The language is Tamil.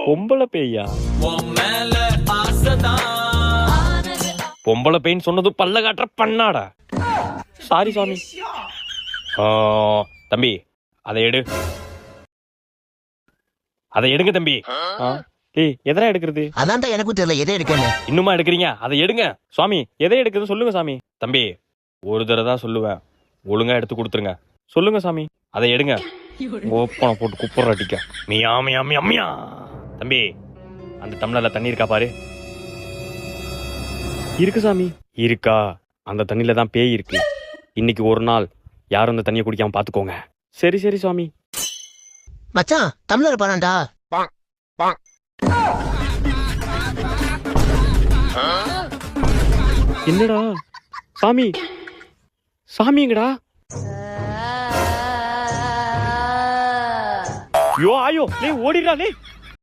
பொம்பளை பேயா? பொம்பளை பேய்ன்னு சொன்னது பல்ல காட்டுற பண்ணாடா. சாரி சாமி. தம்பி அதை எடு. அதை எடுங்க தம்பி. ஏய் எதனா எடுக்கிறது? அதான் எனக்கும் தெரியல எதை எடுக்கன்னு. இன்னுமா எடுக்கிறீங்க? அதை எடுங்க சுவாமி. எதை எடுக்கிறது சொல்லுங்க சாமி. தம்பி ஒரு தடவை தான் சொல்லுவேன், ஒழுங்கா எடுத்து கொடுத்துருங்க. சொல்லுங்க சாமி. அதை எடுங்க. ஓப்பனை போட்டு குப்புற அடிக்க. மியா மியா மியா மியா. தம்பி அந்த டம்ளர்ல தண்ணி இருக்கா பாரு. இருக்கு சாமி. இருக்கா? அந்த தண்ணியில தான் பேய் இருக்கு. இன்னைக்கு ஒரு நாள் யாரும் அந்த தண்ணியை குடிக்காம பாத்துக்கோங்க. சரி சரி சுவாமி. மச்சான் தமிழர் பாடாண்டா. என்னடா சாமி? சாமிங்கடா. யோ ஆயோ லே ஓடிடா லே.